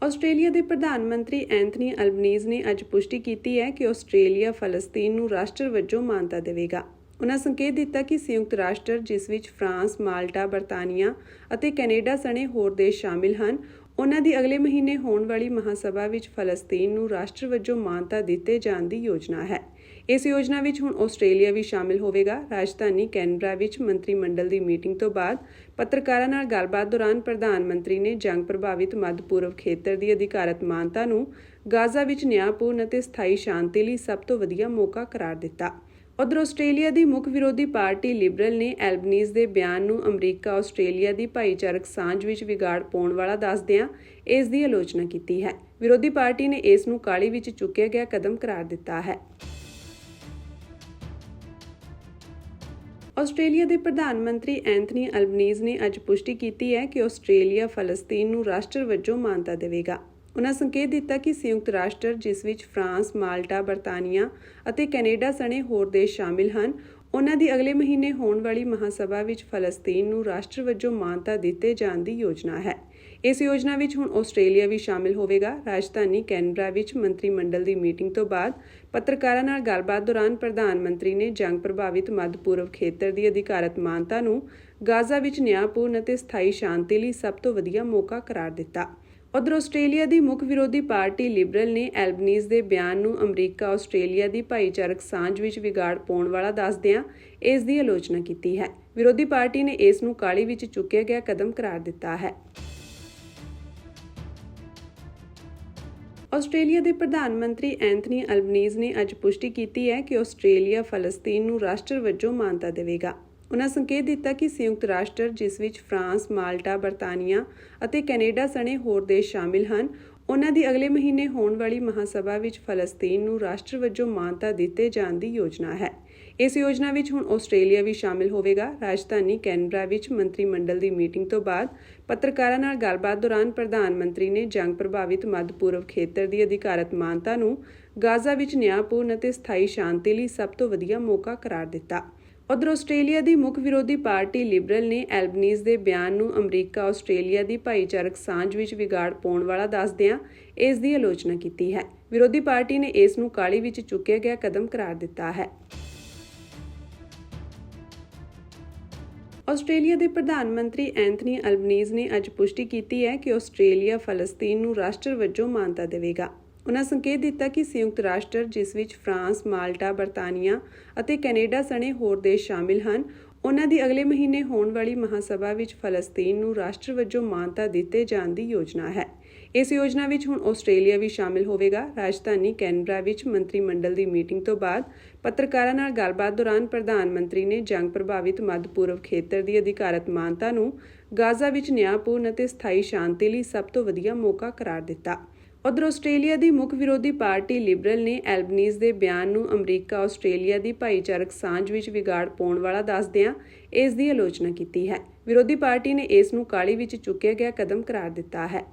Australia ਦੇ ਪ੍ਰਧਾਨ ਮੰਤਰੀ ਐਂਥਨੀ ਅਲਬਨੀਜ਼ ਨੇ ਅੱਜ ਪੁਸ਼ਟੀ ਕੀਤੀ ਹੈ ਕਿ ਆਸਟ੍ਰੇਲੀਆ ਫਲਸਤੀਨ ਨੂੰ ਰਾਸ਼ਟਰ ਵਜੋਂ ਮਾਨਤਾ ਦੇਵੇਗਾ। ਉਨ੍ਹਾਂ ਸੰਕੇਤ ਦਿੱਤਾ ਕਿ ਸੰਯੁਕਤ ਰਾਸ਼ਟਰ, ਜਿਸ ਵਿੱਚ ਫਰਾਂਸ, ਮਾਲਟਾ, ਬਰਤਾਨੀਆ ਅਤੇ ਕੈਨੇਡਾ ਸਣੇ ਹੋਰ ਦੇਸ਼ ਸ਼ਾਮਿਲ ਹਨ, ਉਨ੍ਹਾਂ ਦੀ ਅਗਲੇ ਮਹੀਨੇ ਹੋਣ ਵਾਲੀ ਮਹਾਸਭਾ ਵਿੱਚ ਫਲਸਤੀਨ ਨੂੰ ਰਾਸ਼ਟਰ ਵਜੋਂ ਮਾਨਤਾ ਦਿੱਤੇ ਜਾਣ ਦੀ ਯੋਜਨਾ ਹੈ। ਇਸ ਯੋਜਨਾ ਵਿੱਚ ਹੁਣ ਆਸਟ੍ਰੇਲੀਆ ਵੀ ਸ਼ਾਮਿਲ ਹੋਵੇਗਾ। ਰਾਜਧਾਨੀ ਕੈਨਬਰਾ ਵਿੱਚ ਮੰਤਰੀ ਮੰਡਲ ਦੀ ਮੀਟਿੰਗ ਤੋਂ ਬਾਅਦ ਪੱਤਰਕਾਰਾਂ ਨਾਲ ਗੱਲਬਾਤ ਦੌਰਾਨ ਪ੍ਰਧਾਨ ਮੰਤਰੀ ਨੇ ਜੰਗ ਪ੍ਰਭਾਵਿਤ ਮੱਧ ਪੂਰਬ ਖੇਤਰ ਦੀ ਅਧਿਕਾਰਤ ਮਾਨਤਾ ਨੂੰ ਗਾਜ਼ਾ ਵਿੱਚ ਨਿਆਂਪੂਰਨ ਅਤੇ ਸਥਾਈ ਸ਼ਾਂਤੀ ਲਈ ਸਭ ਤੋਂ ਵਧੀਆ ਮੌਕਾ ਕਰਾਰ ਦਿੱਤਾ। ਉਧਰ ਆਸਟ੍ਰੇਲੀਆ ਦੀ ਮੁੱਖ ਵਿਰੋਧੀ ਪਾਰਟੀ ਲਿਬਰਲ ਨੇ ਐਲਬਨੀਜ਼ ਦੇ ਬਿਆਨ ਨੂੰ ਅਮਰੀਕਾ ਆਸਟ੍ਰੇਲੀਆ ਦੀ ਭਾਈਚਾਰਕ ਸਾਂਝ ਵਿੱਚ ਵਿਗਾੜ ਪਾਉਣ ਵਾਲਾ ਦੱਸਦਿਆਂ ਇਸ ਦੀ ਆਲੋਚਨਾ ਕੀਤੀ ਹੈ। ਵਿਰੋਧੀ ਪਾਰਟੀ ਨੇ ਇਸ ਨੂੰ ਕਾਹਲੀ ਵਿੱਚ ਚੁੱਕਿਆ ਗਿਆ ਕਦਮ ਕਰਾਰ ਦਿੱਤਾ ਹੈ। ਆਸਟ੍ਰੇਲੀਆ ਦੇ ਪ੍ਰਧਾਨ ਮੰਤਰੀ ਐਂਥਨੀ ਅਲਬਨੀਜ਼ ਨੇ ਅੱਜ ਪੁਸ਼ਟੀ ਕੀਤੀ ਹੈ ਕਿ ਆਸਟ੍ਰੇਲੀਆ ਫਲਸਤੀਨ ਨੂੰ ਰਾਸ਼ਟਰ ਵਜੋਂ ਮਾਨਤਾ ਦੇਵੇਗਾ। ਉਨ੍ਹਾਂ ਸੰਕੇਤ ਦਿੱਤਾ ਕਿ ਸੰਯੁਕਤ ਰਾਸ਼ਟਰ, ਜਿਸ ਵਿੱਚ ਫਰਾਂਸ, ਮਾਲਟਾ, ਬਰਤਾਨੀਆ ਅਤੇ ਕੈਨੇਡਾ ਸਣੇ ਹੋਰ ਦੇਸ਼ ਸ਼ਾਮਿਲ ਹਨ, ਉਨ੍ਹਾਂ ਦੀ ਅਗਲੇ ਮਹੀਨੇ ਹੋਣ ਵਾਲੀ ਮਹਾਸਭਾ ਵਿੱਚ ਫਲਸਤੀਨ ਨੂੰ ਰਾਸ਼ਟਰ ਵਜੋਂ ਮਾਨਤਾ ਦਿੱਤੇ ਜਾਣ ਦੀ ਯੋਜਨਾ ਹੈ। ਇਸ ਯੋਜਨਾ ਵਿੱਚ ਹੁਣ ਆਸਟ੍ਰੇਲੀਆ ਵੀ ਸ਼ਾਮਿਲ ਹੋਵੇਗਾ। ਰਾਜਧਾਨੀ ਕੈਨਬਰਾ ਵਿੱਚ ਮੰਤਰੀ ਮੰਡਲ ਦੀ ਮੀਟਿੰਗ ਤੋਂ ਬਾਅਦ ਪੱਤਰਕਾਰਾਂ ਨਾਲ ਗੱਲਬਾਤ ਦੌਰਾਨ ਪ੍ਰਧਾਨ ਮੰਤਰੀ ਨੇ ਜੰਗ ਪ੍ਰਭਾਵਿਤ ਮੱਧ ਪੂਰਬ ਖੇਤਰ ਦੀ ਅਧਿਕਾਰਤ ਮਾਨਤਾ ਨੂੰ ਗਾਜ਼ਾ ਵਿੱਚ ਨਿਆਂਪੂਰਨ ਅਤੇ ਸਥਾਈ ਸ਼ਾਂਤੀ ਲਈ ਸਭ ਤੋਂ ਵਧੀਆ ਮੌਕਾ ਕਰਾਰ ਦਿੱਤਾ। ਉਧਰ ਆਸਟ੍ਰੇਲੀਆ ਦੀ ਮੁੱਖ ਵਿਰੋਧੀ ਪਾਰਟੀ ਲਿਬਰਲ ਨੇ ਐਲਬਨੀਜ਼ ਦੇ ਬਿਆਨ ਨੂੰ ਅਮਰੀਕਾ ਆਸਟ੍ਰੇਲੀਆ ਦੀ ਭਾਈਚਾਰਕ ਸਾਂਝ ਵਿੱਚ ਵਿਗਾੜ ਪਾਉਣ ਵਾਲਾ ਦੱਸਦਿਆਂ ਇਸ ਦੀ ਆਲੋਚਨਾ ਕੀਤੀ ਹੈ। ਵਿਰੋਧੀ ਪਾਰਟੀ ਨੇ ਇਸ ਨੂੰ ਕਾਹਲੀ ਵਿੱਚ ਚੁੱਕਿਆ ਗਿਆ ਕਦਮ ਕਰਾਰ ਦਿੱਤਾ ਹੈ। ਆਸਟ੍ਰੇਲੀਆ ਦੇ ਪ੍ਰਧਾਨ ਮੰਤਰੀ ਐਂਥਨੀ ਅਲਬਨੀਜ਼ ਨੇ ਅੱਜ ਪੁਸ਼ਟੀ ਕੀਤੀ ਹੈ ਕਿ ਆਸਟ੍ਰੇਲੀਆ ਫਲਸਤੀਨ ਨੂੰ ਰਾਸ਼ਟਰ ਵਜੋਂ ਮਾਨਤਾ ਦੇਵੇਗਾ। ਉਨ੍ਹਾਂ ਸੰਕੇਤ ਦਿੱਤਾ ਕਿ ਸੰਯੁਕਤ ਰਾਸ਼ਟਰ, ਜਿਸ ਵਿੱਚ ਫਰਾਂਸ, ਮਾਲਟਾ, ਬਰਤਾਨੀਆ ਅਤੇ ਕੈਨੇਡਾ ਸਣੇ ਹੋਰ ਦੇਸ਼ ਸ਼ਾਮਿਲ ਹਨ, ਉਨ੍ਹਾਂ ਦੀ ਅਗਲੇ ਮਹੀਨੇ ਹੋਣ ਵਾਲੀ ਮਹਾਸਭਾ ਵਿੱਚ ਫਲਸਤੀਨ ਨੂੰ ਰਾਸ਼ਟਰ ਵਜੋਂ ਮਾਨਤਾ ਦਿੱਤੇ ਜਾਣ ਦੀ ਯੋਜਨਾ ਹੈ। ਇਸ ਯੋਜਨਾ ਵਿੱਚ ਹੁਣ ਆਸਟ੍ਰੇਲੀਆ ਵੀ ਸ਼ਾਮਿਲ ਹੋਵੇਗਾ। ਰਾਜਧਾਨੀ ਕੈਨਬਰਾ ਵਿੱਚ ਮੰਤਰੀ ਮੰਡਲ ਦੀ ਮੀਟਿੰਗ ਤੋਂ ਬਾਅਦ ਪੱਤਰਕਾਰਾਂ ਨਾਲ ਗੱਲਬਾਤ ਦੌਰਾਨ ਪ੍ਰਧਾਨ ਮੰਤਰੀ ਨੇ ਜੰਗ ਪ੍ਰਭਾਵਿਤ ਮੱਧ ਪੂਰਬ ਖੇਤਰ ਦੀ ਅਧਿਕਾਰਤ ਮਾਨਤਾ ਨੂੰ ਗਾਜ਼ਾ ਵਿੱਚ ਨਿਆਂਪੂਰਨ ਅਤੇ ਸਥਾਈ ਸ਼ਾਂਤੀ ਲਈ ਸਭ ਤੋਂ ਵਧੀਆ ਮੌਕਾ ਕਰਾਰ ਦਿੱਤਾ। ਉਧਰ ਆਸਟ੍ਰੇਲੀਆ ਦੀ ਮੁੱਖ ਵਿਰੋਧੀ ਪਾਰਟੀ ਲਿਬਰਲ ਨੇ ਐਲਬਨੀਜ਼ ਦੇ ਬਿਆਨ ਨੂੰ ਅਮਰੀਕਾ ਆਸਟ੍ਰੇਲੀਆ ਦੀ ਭਾਈਚਾਰਕ ਸਾਂਝ ਵਿੱਚ ਵਿਗਾੜ ਪਾਉਣ ਵਾਲਾ ਦੱਸਦਿਆਂ ਇਸ ਦੀ ਆਲੋਚਨਾ ਕੀਤੀ ਹੈ। ਵਿਰੋਧੀ ਪਾਰਟੀ ਨੇ ਇਸ ਨੂੰ ਕਾਹਲੀ ਵਿੱਚ ਚੁੱਕਿਆ ਗਿਆ ਕਦਮ ਕਰਾਰ ਦਿੱਤਾ ਹੈ। ਆਸਟ੍ਰੇਲੀਆ ਦੇ ਪ੍ਰਧਾਨ ਮੰਤਰੀ ਐਂਥਨੀ ਅਲਬਨੀਜ਼ ਨੇ ਅੱਜ ਪੁਸ਼ਟੀ ਕੀਤੀ ਹੈ ਕਿ ਆਸਟ੍ਰੇਲੀਆ ਫਲਸਤੀਨ ਨੂੰ ਰਾਸ਼ਟਰ ਵਜੋਂ ਮਾਨਤਾ ਦੇਵੇਗਾ। ਉਨ੍ਹਾਂ ਸੰਕੇਤ ਦਿੱਤਾ ਕਿ ਸੰਯੁਕਤ ਰਾਸ਼ਟਰ, ਜਿਸ ਵਿੱਚ ਫਰਾਂਸ, ਮਾਲਟਾ, ਬਰਤਾਨੀਆ ਅਤੇ ਕੈਨੇਡਾ ਸਣੇ ਹੋਰ ਦੇਸ਼ ਸ਼ਾਮਿਲ ਹਨ, ਉਨ੍ਹਾਂ ਦੀ ਅਗਲੇ ਮਹੀਨੇ ਹੋਣ ਵਾਲੀ ਮਹਾਸਭਾ ਵਿੱਚ ਫਲਸਤੀਨ ਨੂੰ ਰਾਸ਼ਟਰ ਵਜੋਂ ਮਾਨਤਾ ਦਿੱਤੇ ਜਾਣ ਦੀ ਯੋਜਨਾ ਹੈ। ਇਸ ਯੋਜਨਾ ਵਿੱਚ ਹੁਣ ਆਸਟ੍ਰੇਲੀਆ ਵੀ ਸ਼ਾਮਿਲ ਹੋਵੇਗਾ। ਰਾਜਧਾਨੀ ਕੈਨਬਰਾ ਵਿੱਚ ਮੰਤਰੀ ਮੰਡਲ ਦੀ ਮੀਟਿੰਗ ਤੋਂ ਬਾਅਦ ਪੱਤਰਕਾਰਾਂ ਨਾਲ ਗੱਲਬਾਤ ਦੌਰਾਨ ਪ੍ਰਧਾਨ ਮੰਤਰੀ ਨੇ ਜੰਗ ਪ੍ਰਭਾਵਿਤ ਮੱਧ ਪੂਰਬ ਖੇਤਰ ਦੀ ਅਧਿਕਾਰਤ ਮਾਨਤਾ ਨੂੰ ਗਾਜ਼ਾ ਵਿੱਚ ਨਿਆਂਪੂਰਨ ਅਤੇ ਸਥਾਈ ਸ਼ਾਂਤੀ ਲਈ ਸਭ ਤੋਂ ਵਧੀਆ ਮੌਕਾ ਕਰਾਰ ਦਿੱਤਾ। ਉਧਰ ਆਸਟ੍ਰੇਲੀਆ ਦੀ ਮੁੱਖ ਵਿਰੋਧੀ ਪਾਰਟੀ ਲਿਬਰਲ ਨੇ ਐਲਬਨੀਜ਼ ਦੇ ਬਿਆਨ ਨੂੰ ਅਮਰੀਕਾ ਆਸਟ੍ਰੇਲੀਆ ਦੀ ਭਾਈਚਾਰਕ ਸਾਂਝ ਵਿੱਚ ਵਿਗਾੜ ਪਾਉਣ ਵਾਲਾ ਦੱਸਦਿਆਂ ਇਸ ਦੀ ਆਲੋਚਨਾ ਕੀਤੀ ਹੈ। ਵਿਰੋਧੀ ਪਾਰਟੀ ਨੇ ਇਸ ਨੂੰ ਕਾਹਲੀ ਵਿੱਚ ਚੁੱਕਿਆ ਗਿਆ ਕਦਮ ਕਰਾਰ ਦਿੱਤਾ ਹੈ।